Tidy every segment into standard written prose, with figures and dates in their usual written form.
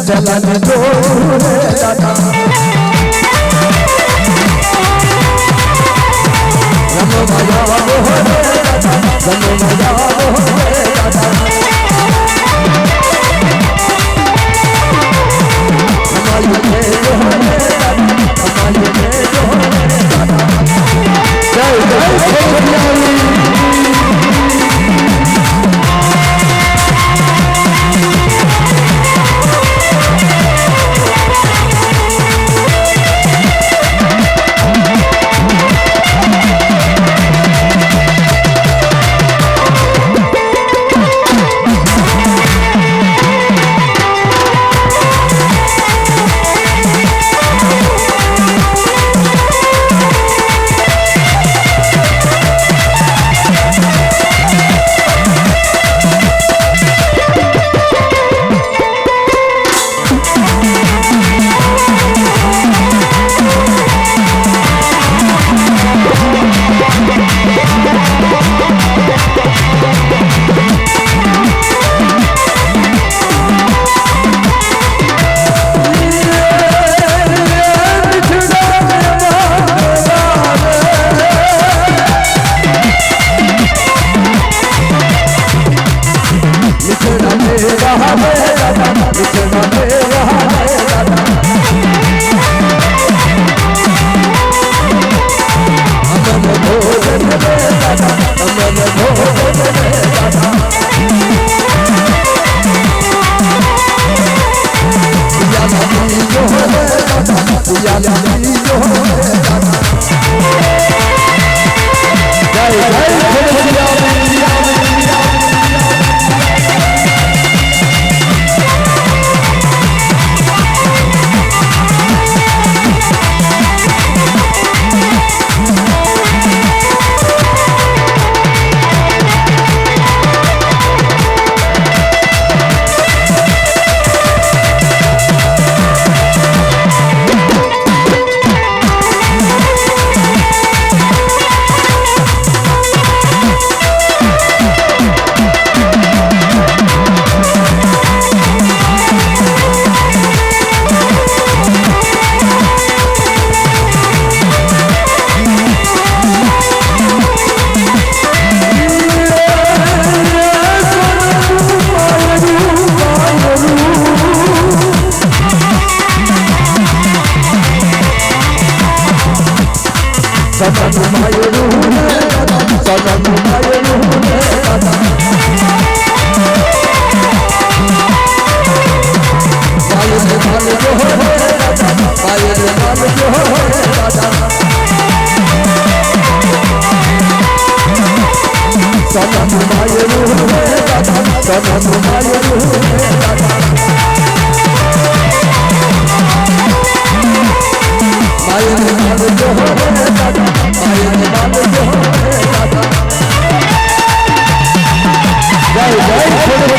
चलन जो रे दादा सिया जी जो जय जय सिया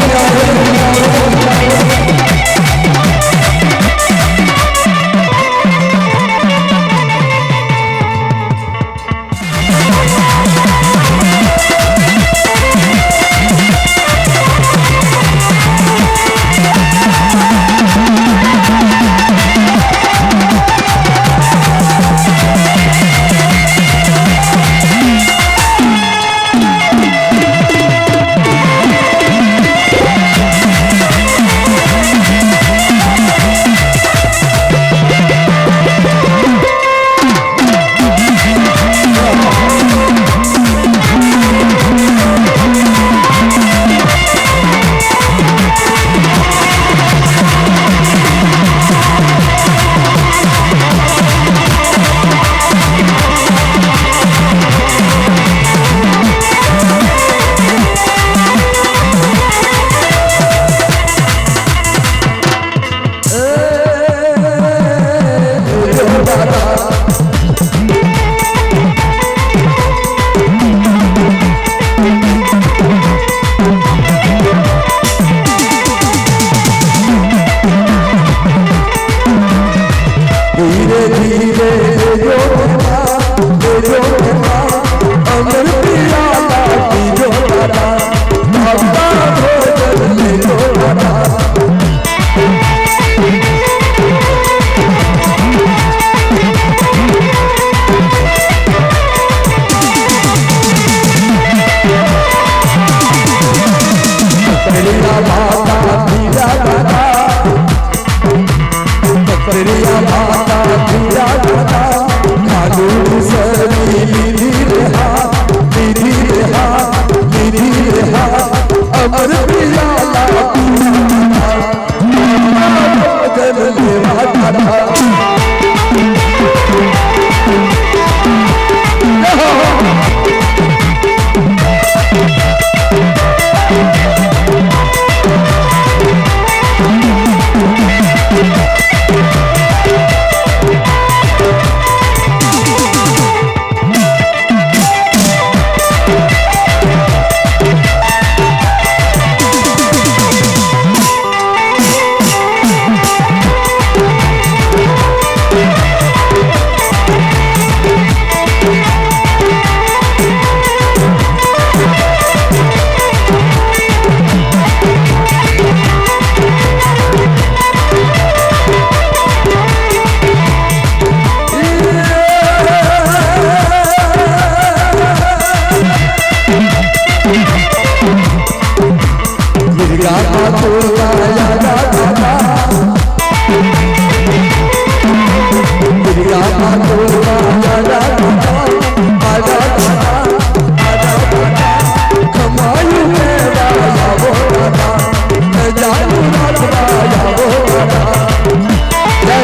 जय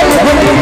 जय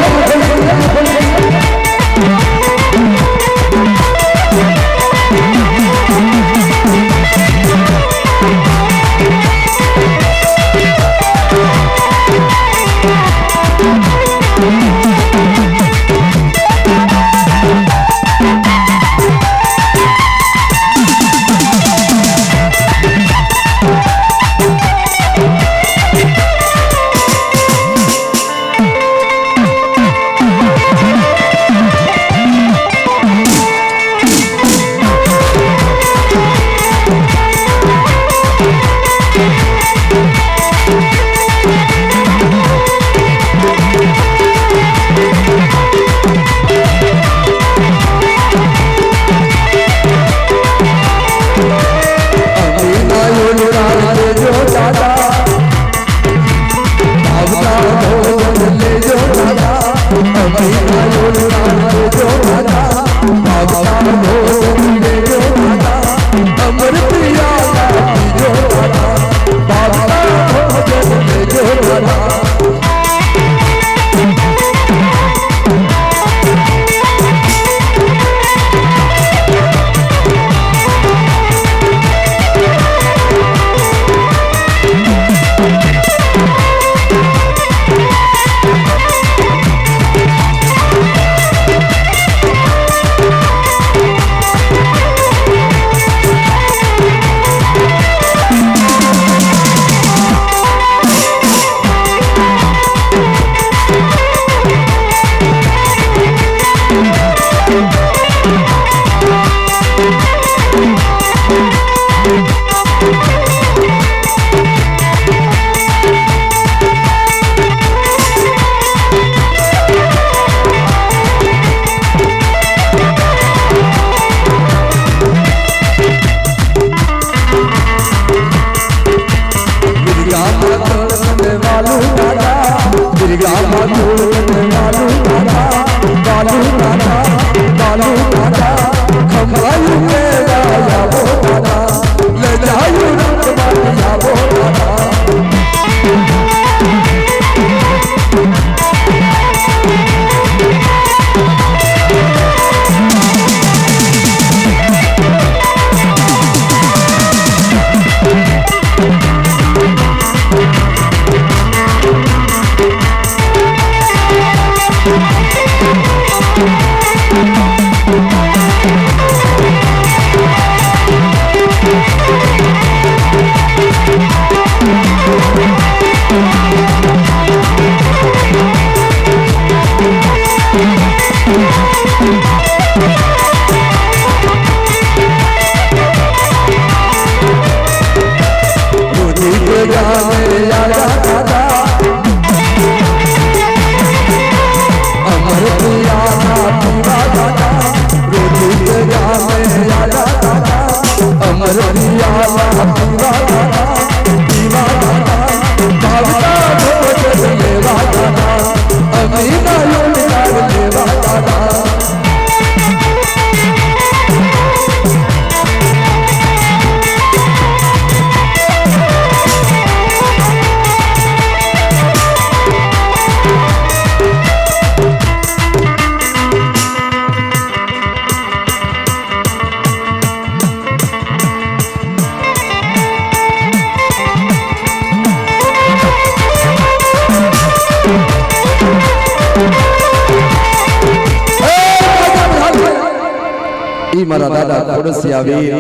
मारा दादा खोड़सिया वीर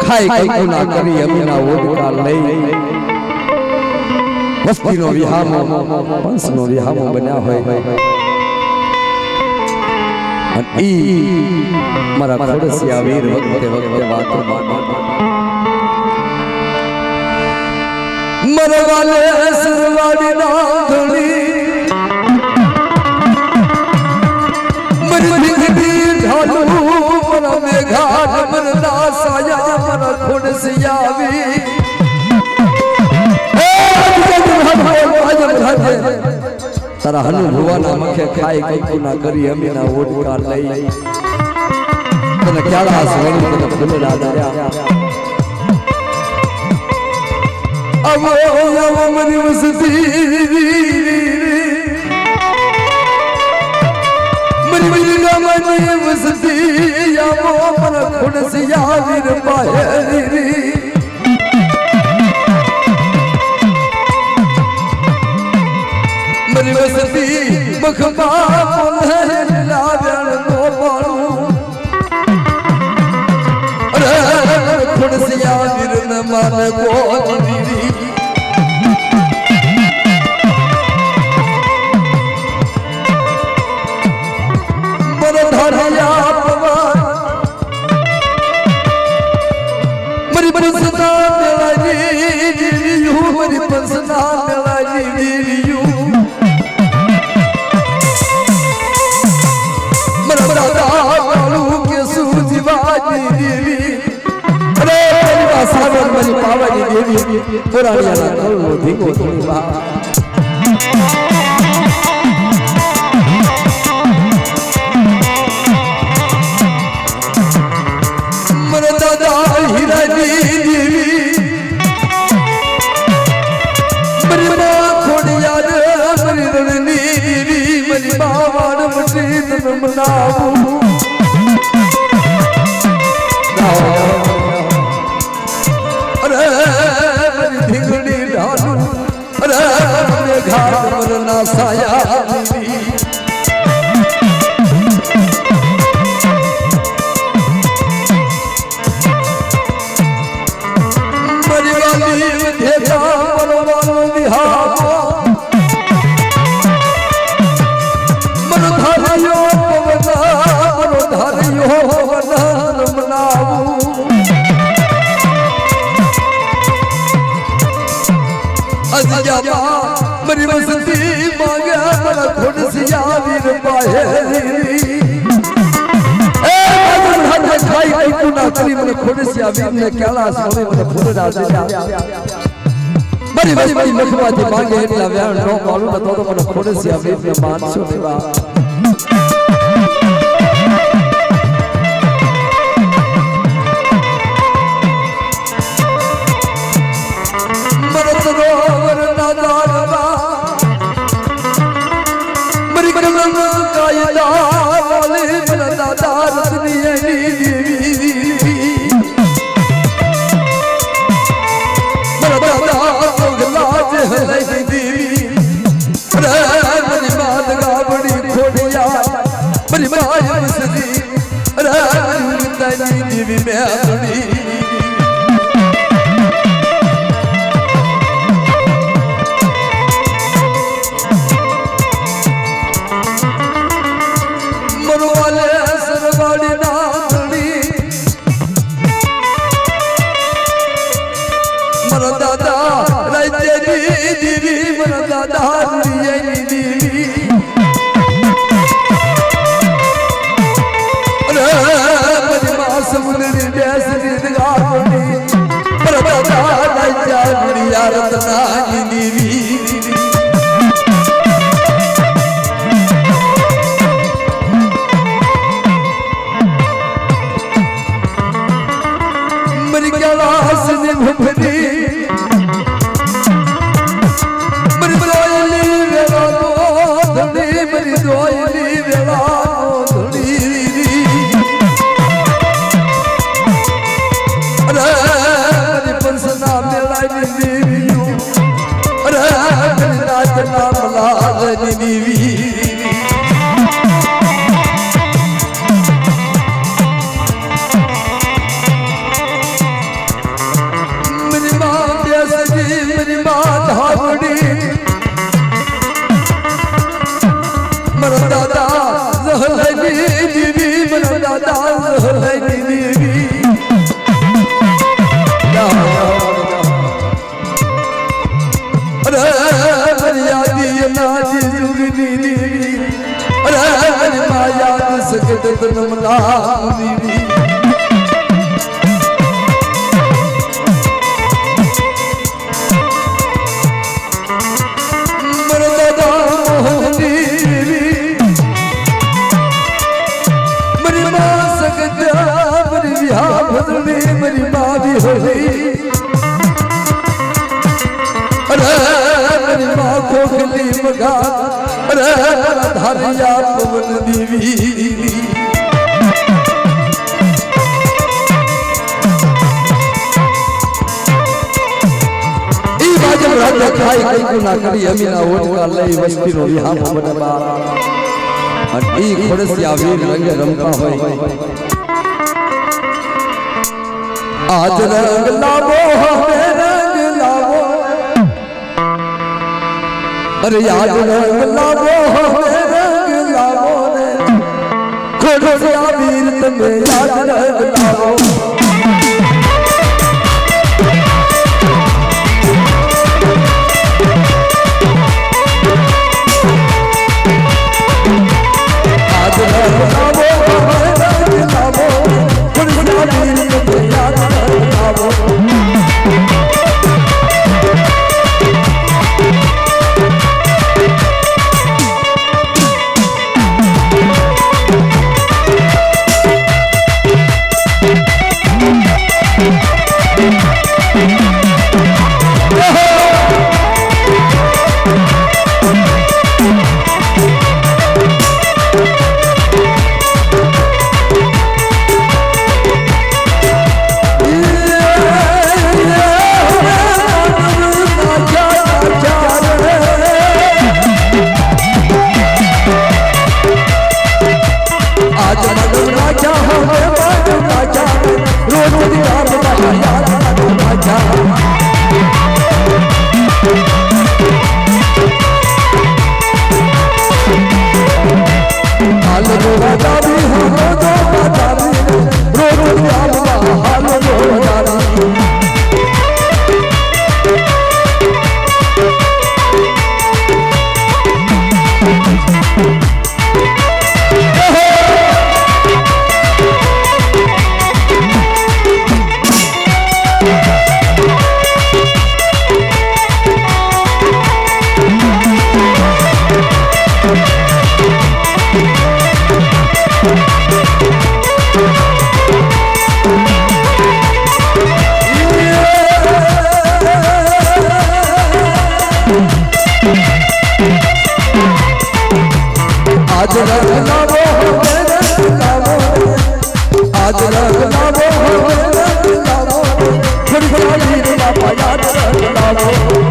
खाए कई ना करी अमीना वोडका लई वस्ती नो विहामो पंस नो विहामो बन्या होय अन ई मारा खोड़सिया वीर वक्ते वक्ते बात मरवाले सरवाड़ी ना धोली घाट मरदा साया मर खोड़सिया तारा हनु भुवाना मखे खाए कई ना करी अमीना वोडका लई तने क्याड़ा सोनी तने फुल राजा अब मरी मस्ती मरी मस्ती या मोर खोड़सिया वीर पाहेरी मरी मस्ती मखबा बोले लावण नो पाणू अरे खोड़सिया वीर न मान को दीदी धरिया पवन मरी पंसना मेलाजी यू मरी पंसना मेलाजी यू मरा दादा कालू के सूजीवाजी देवी अरे मेरी सावन मरी पावाजी देवी पुरानिया ना कलो धिको थोड़ी बा अरे धिंगड़ी डालू अरे घाट मरना साया मरी वाली विधेता परवानो विहार मरी मस्ती मांगे मरा खोड़सिया वीर पाहेरी खाई कई ना करी मने खोड़सिया वीर ने कैलाश होवे मने फूल राजा મારી વસ્તી લખવાથી માંગે એટલા વ્યાણ નો પાલું ન તો મને ખોડસિયા વીરને માનશો દેવા મરત રોવર ના દારવા મરી કલમ કાયદા વાલે મરતા દારતની દેવી आज रंग लावो हमें रंग लावो अरे आज रंग लावो हमें रंग लावो खोड़सिया वीर तुम्हें आज रंग लावो आज रंग लावो हमें रंग लावो खोड़सिया वीर तुम्हें आज रंग लावो आज रंग लावो रंग लावो आज रंग लावो रंग लावो खुरजाली रे बाबा याद रंग लावो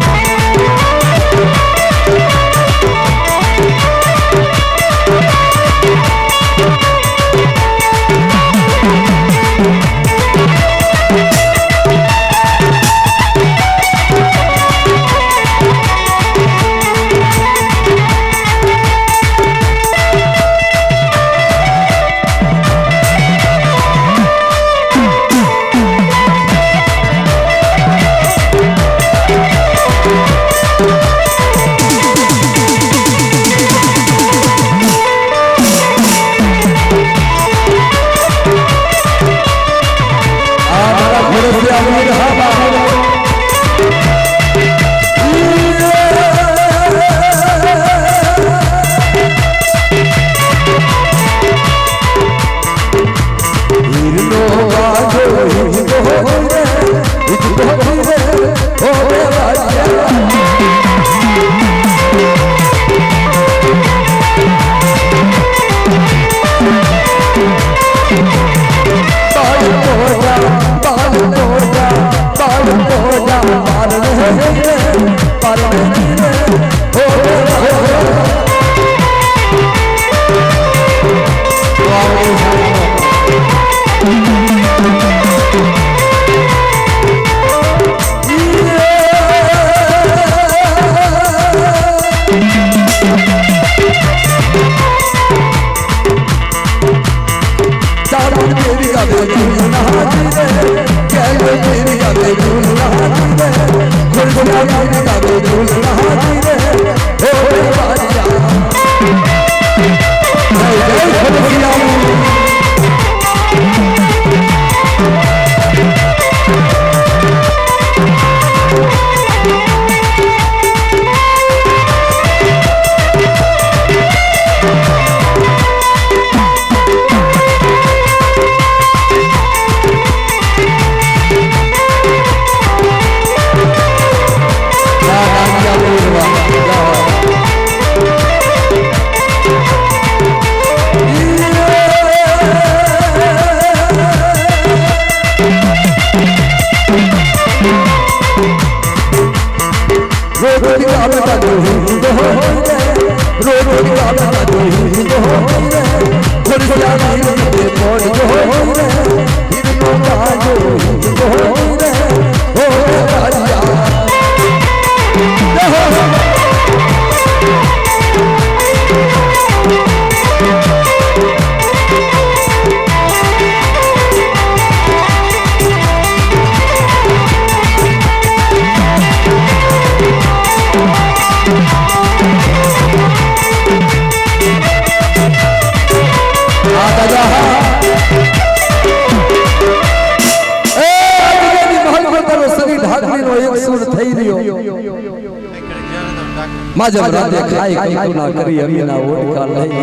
जब राधे खाई कंकु ना करी अमीना ओट का नहीं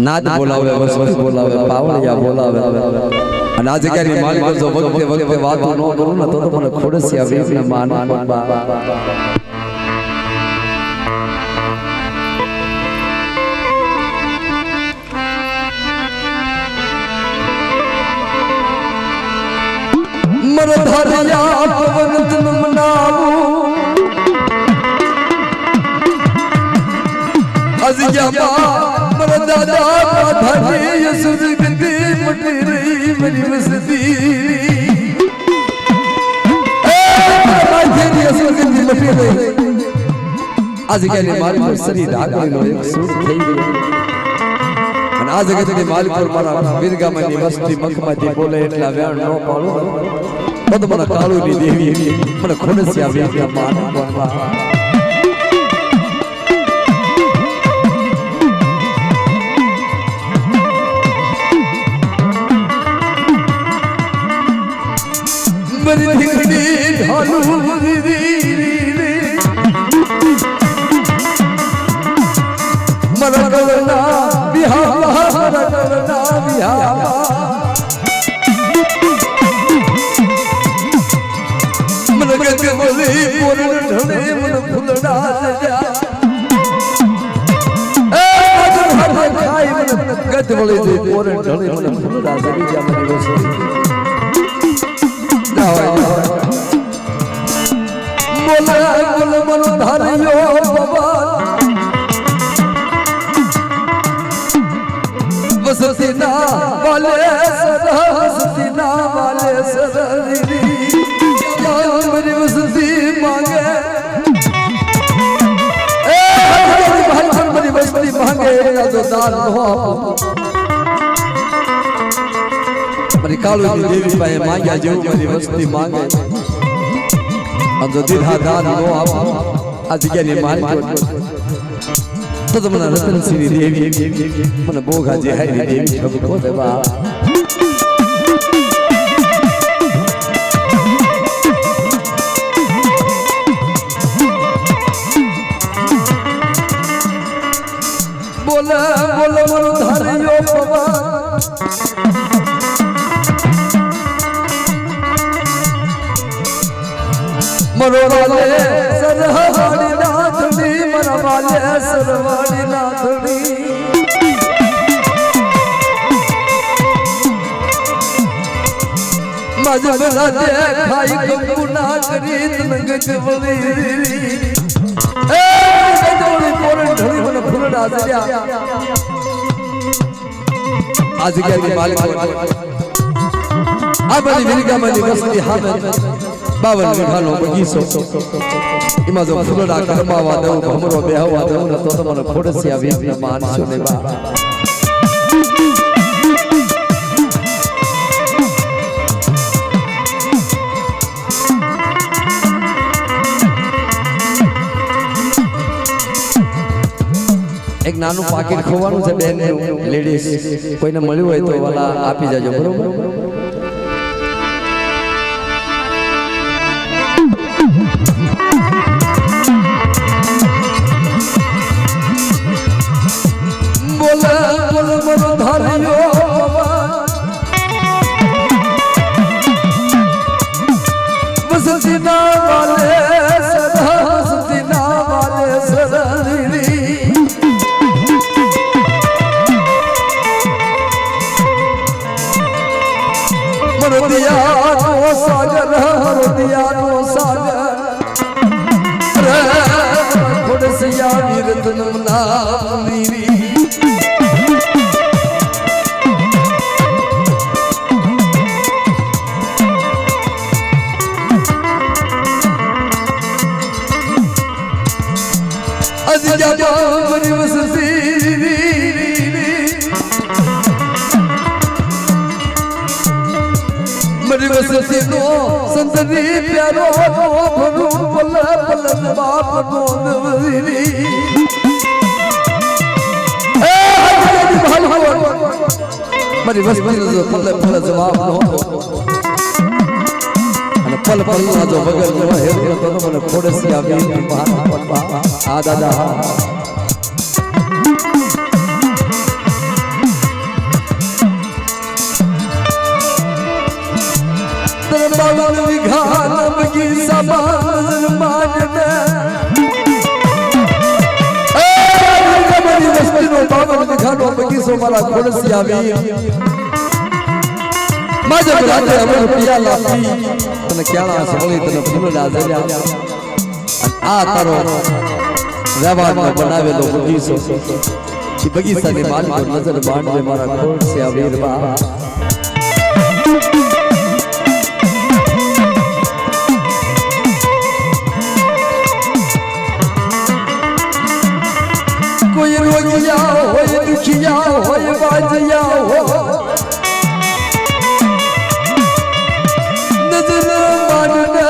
नाद बोलावे बस बोलावे पावल या बोलावे अनाज के री मालिक जो वक्त वक्त बात न करू ना तो मन खोडसी अभी न मान मन धरिया पवन तुम मनावो अजिया मन दादा धरे यसुद गंदी मटेरी मेरी मस्ती ए यसुद गंदी मटेरी आज के मालिक पर सरी धाग लो एक सूट થઈ ગઈ અને આ જગતની માલિક પર મારા વીરગામની વસ્તી મખમતી બોલે એટલા વેણ નો પાડો તો મને કાળુની દેવી મને ખોડસિયા વીરગા માન કોણવા मरी दिखनी ढालू री मरगलना बिहार मरगलना बिहार मन गंगे बोली पूर्ण ढले मन फुलड़ा जा खाई मन गद वळे दे कोरे ढळे मन फुलड़ा जरी जा मरी वसरी बोला बोल मन धारियो बाबा वसतीना वाले सदा वसतीना वाले सदा मेरी वसती मांगे मेरी वसती मांगे तो दान हो मेरी कालू की देवी पाए मांगा जो मेरी वसती मांगे अब जो दिधा दान हो आप आज के लिए मान तो तुमने रतन श्री देवी मन बोगा जी है देवी सब को देवा बोला बोला मन धारियो बाबा मरो वाले सरहाड़ी नाथड़ी मरो वाले सरवाड़ी नाथड़ी मजबला दे खाई कंकुना करी तनंग जवली ए जवली कोरन ढली मन फुलड़ा दरिया आज के मालिक अब विरगा मनी वसती हामिद बावन विघानो बगीचो इमा जो फुलड़ा करमावा दउ हमरो बेहवा दउ न तो मन खोडसिया वीर मान सुनेबा एक नानु पाकिट खोવાનું છે બેન લેડીઝ કોઈને મળ્યું હોય તો વાલા આપી જાજો બરોબર बोला बोल मन धारियो वसतीना वाले सदा वसतीना वाले सदा दिया तो सागर दिया तो सागर खुद सिया वीर तनमना मीरी अज जाबा मरी वसती मरी वसती नो संतरी प्यारो नो भरू पल पल बाप नो नवरी ए भाल मरी वसती नो पल पल जवाब नो अन पल पल जो बगल नो हे तो मन खोडसिया वीर बात आ दादा बावन विघान की सभा नजर मानने ए मेरी वसती नो बावन विघानो की सो मारा खोडसिया वीर माजे राते अमर पिया लापी तने क्याला सोली तने फूलड़ा जरिया आ तारो व्यवहार में बनावेलो बगीचो की बगीचा ने मालिक नजर मानने मारा खोडसिया वीर बा कोई रोगिया होए दुखिया होए बाजिया हो नजर मानना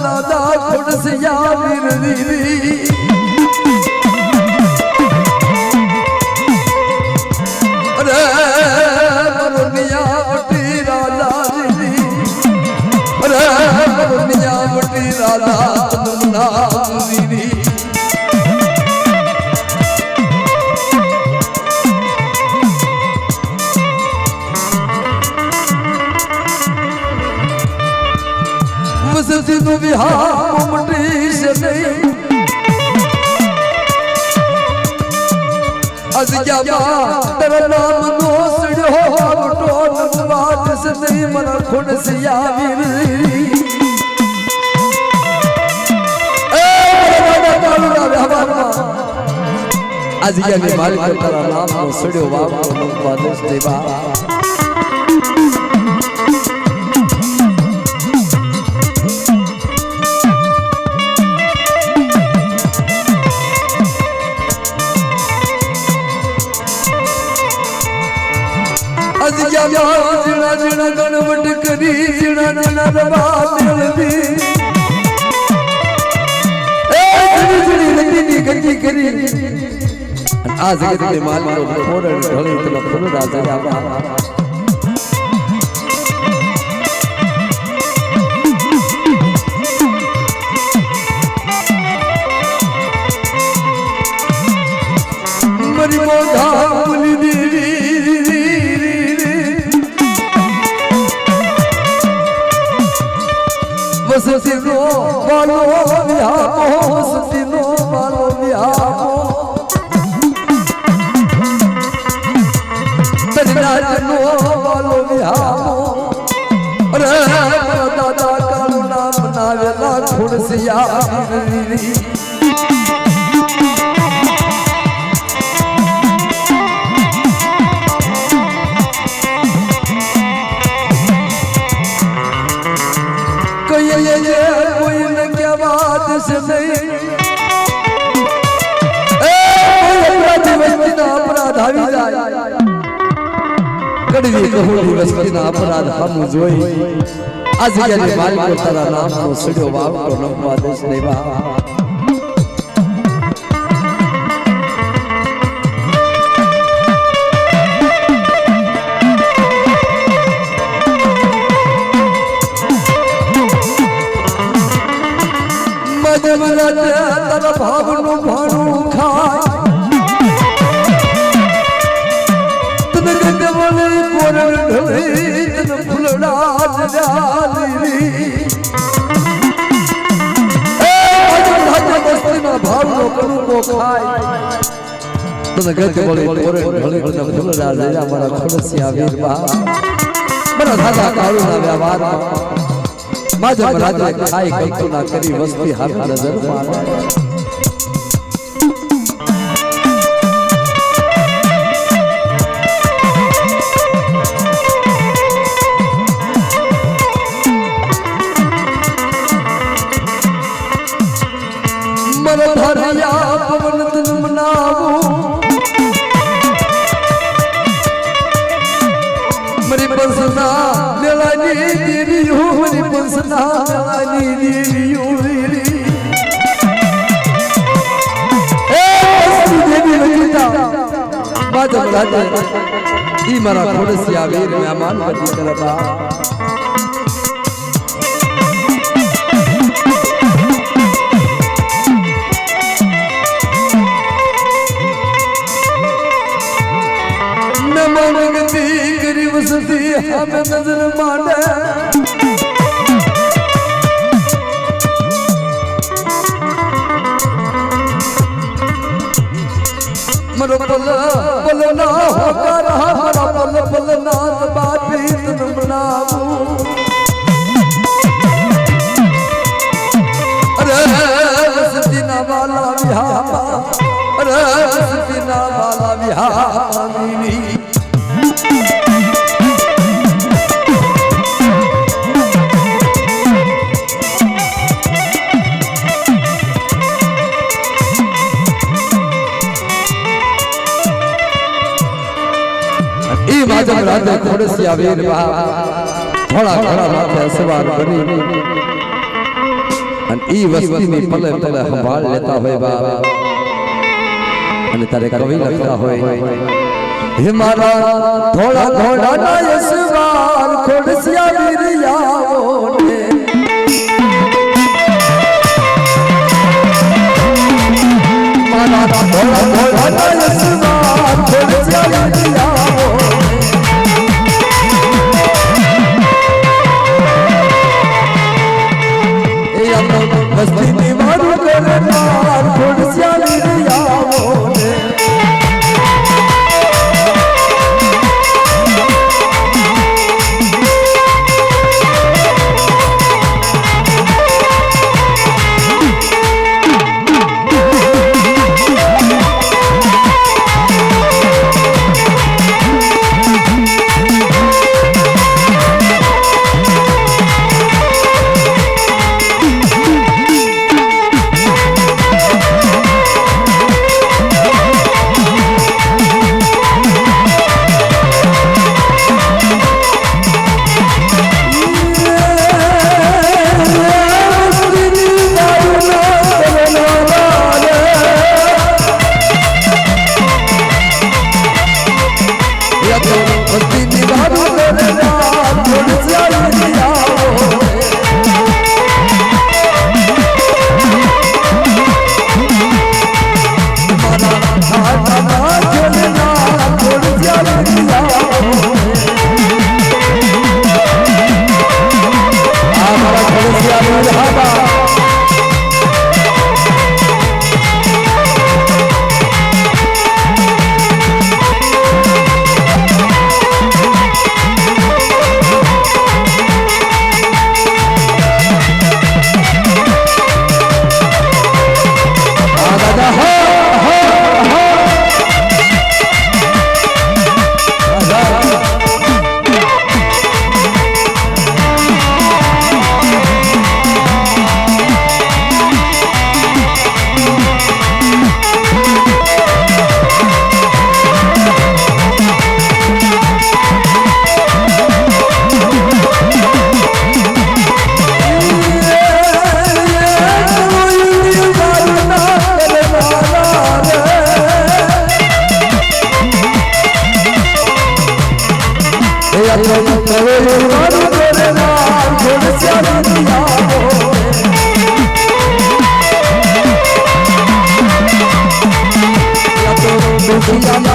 दादा खोडसिया वीर वीरी अरे मरुनिया वटी राधा वीरी अरे मरुनिया वटी राधा तनमना वीरी वसती नो विहार मुमटी से नहीं आज क्या तेरा नाम दोस्त हो टोन बात से नहीं मना खुद सिया आज क्या ने मालिक तेरा नाम दोस्त हो बात से बा जिना जिना गणवट करी जिना जिना रबा मिलदी ए जिनी जिनी गंजी करी आज के माल को फोड़ ढोली तो फोड़ राजा आबा मरी मोधा बोली दी वसतिनो वालो बिहामो वसतिनो वालो बिहामो तन्नाजनो वालो बिहामो अरे दादा कालू नाम नावेला खुड़सिया कोई न क्या बात से नहीं अपराध हावी जाए कड़वी कहोली वस्ती अपराध हम जोई आज के मालिक को तेरा नाम को सड़ो बाप को नंबा देश देवा तेरा भावनु भानु खाए तन गंदे वाले कोरल ढले तन फुलड़ा जाली बस्ती में भावनु करू को खाए तन गंदे वाले कोरल ढले तन फुलड़ा जाली हमारा खुलसिया वीर बा बड़ा दादा कारू ना व्यवहार माझा राजा खाई कल्पना करी वस्ती हर नजर मारा मन धरिया पवन तन मनावो मरी बसना मेलानी देवी हो मरी बसना मेलानी देवी हो देवी ललिता बाजा राजा ई मारा खुड़सिया वीर मेहमान बनी करबा वसती हमें नजर माने मरो पल पल ना होकर हमारा पल पल ना बाती तन बनाऊ अरे वसती ना वाला बिहामा अरे वसती ना वाला बिहामी जब राजा खुड़सिया वीर बा थोड़ा थोड़ा माथे सवार बनी अन ई वस्ती में पले पले संभाल लेता होए बा अन तारे कवि लगता होए हे मारा थोड़ा थोड़ा ना सवार खुड़सिया वीर याओ ने मारा थोड़ा थोड़ा ना सवार खुड़सिया वीर याओ वस्ती दीवार करना खुड़सिया वीर याओ ने दुखिया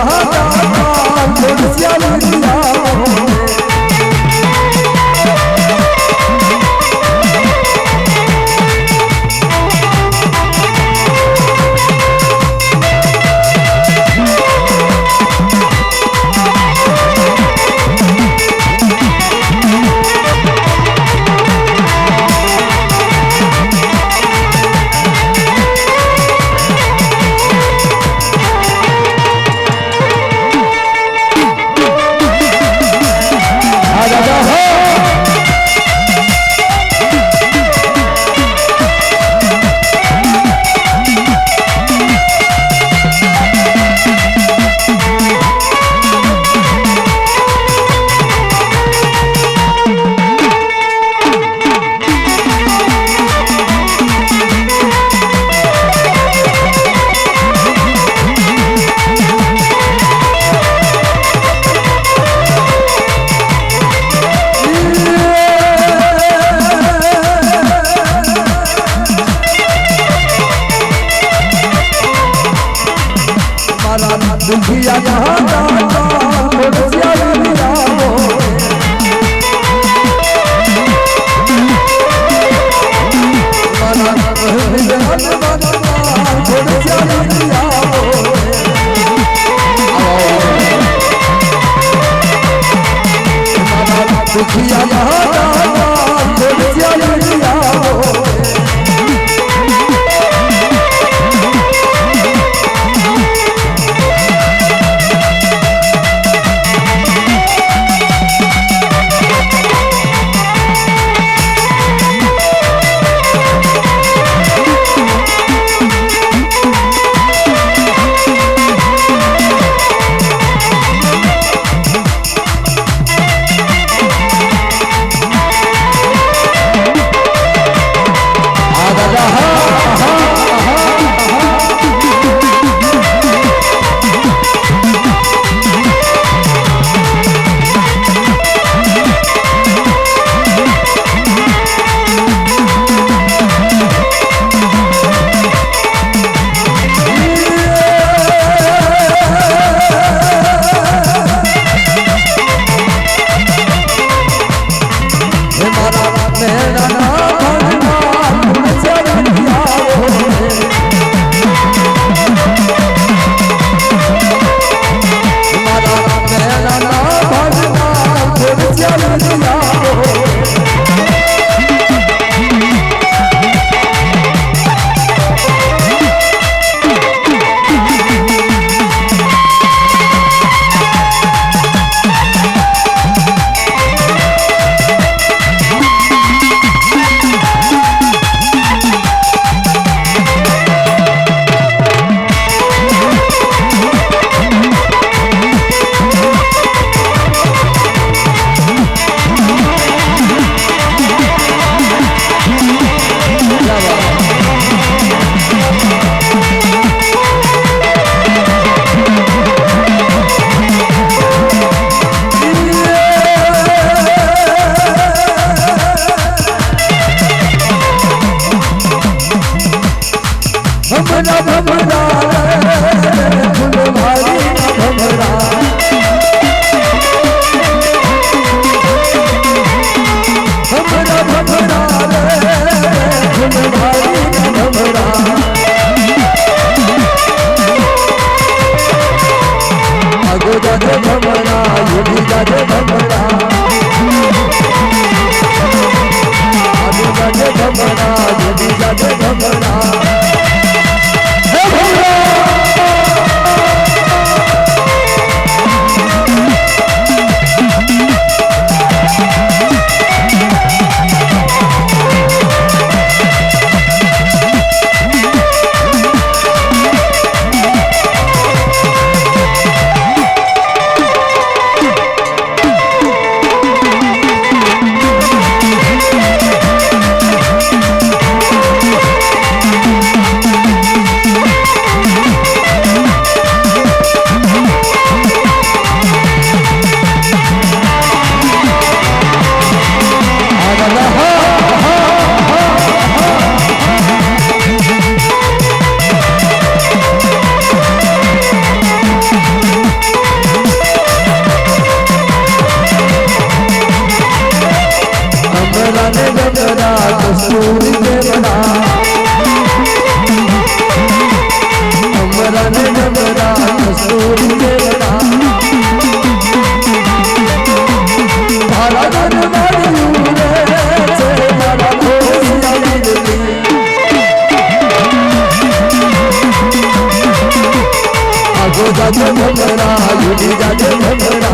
जाजे भमरा युदी जाजे भमरा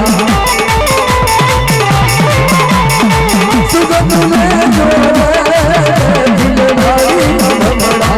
सुगंध में जोड़े दिल भाई भमरा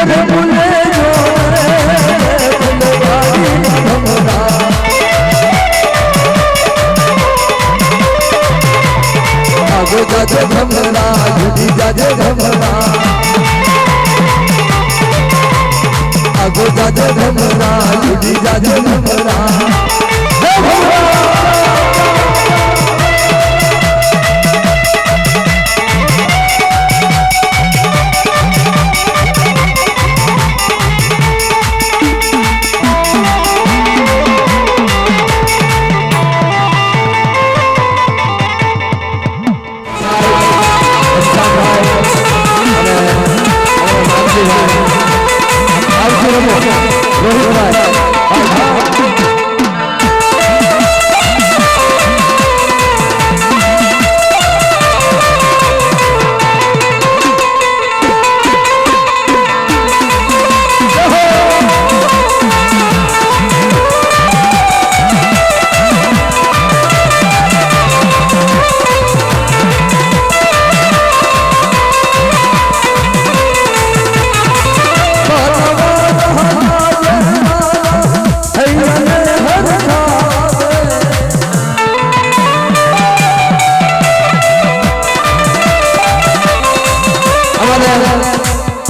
हर मुझे जोड़े दिल भाई भमरा जाजे भमरा युदी जाजे भमरा आगो जाजे भमरा युदी जाजे भमरा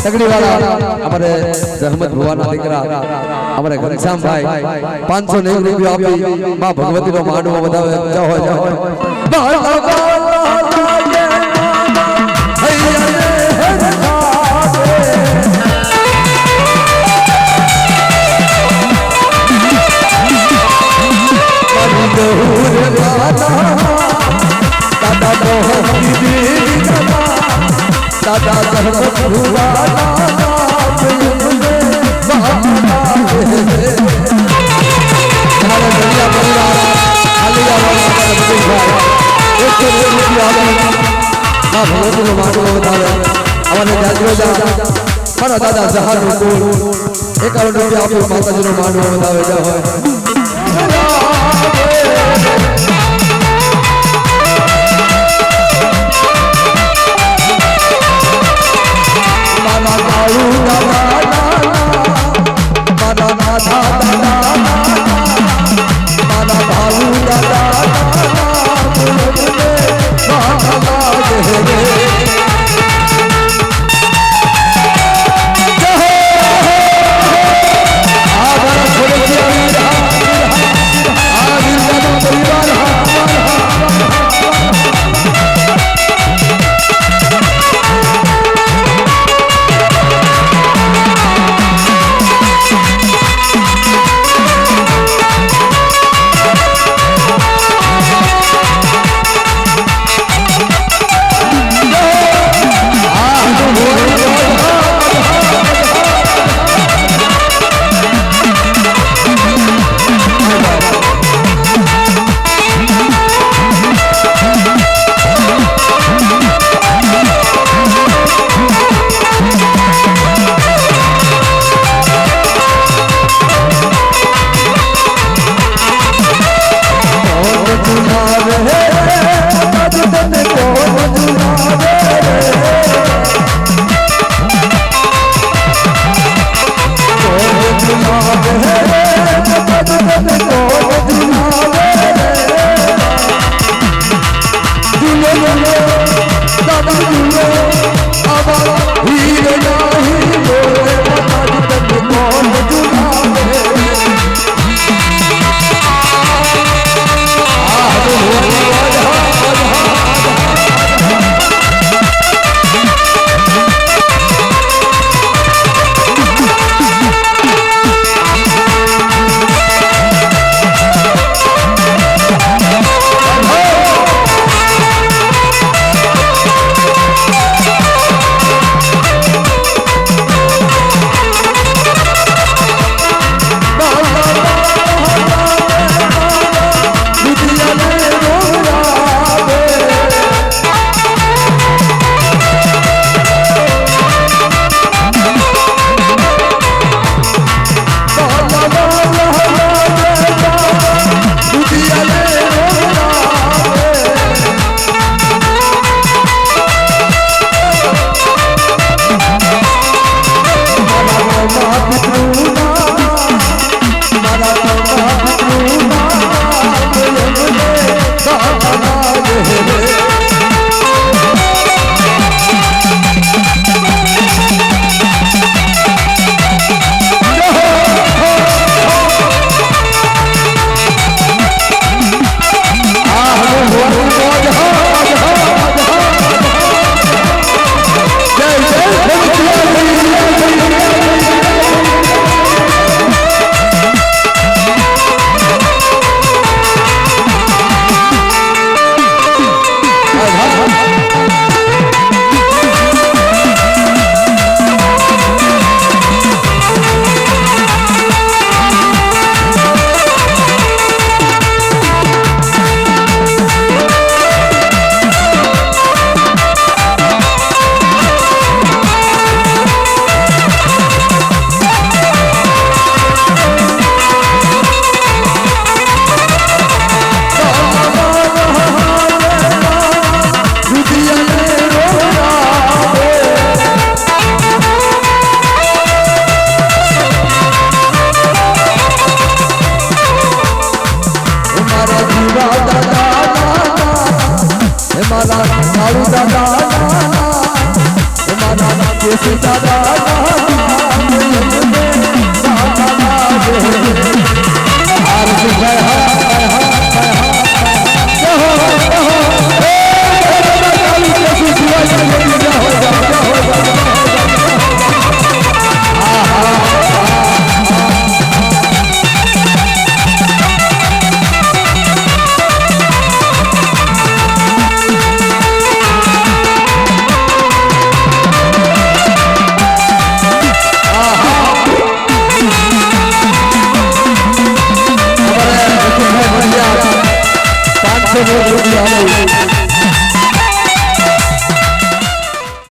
तगड़ी वाला हमारे रहमत भुवाना दीकरा हमारे घनश्याम भाई 500 रुपया आपी मां भगवती नो मांडवो बतावे जाओ जाओ दादा रहमत भुवाना हमारे दुनिया परिवार आलिया वाला मां भगवती नो मांडवो बतावे हमारे जाजरो जा मारा दादा जहान को 1 रुपया आपको माताजी नो मांडवो बतावे जाओ दादा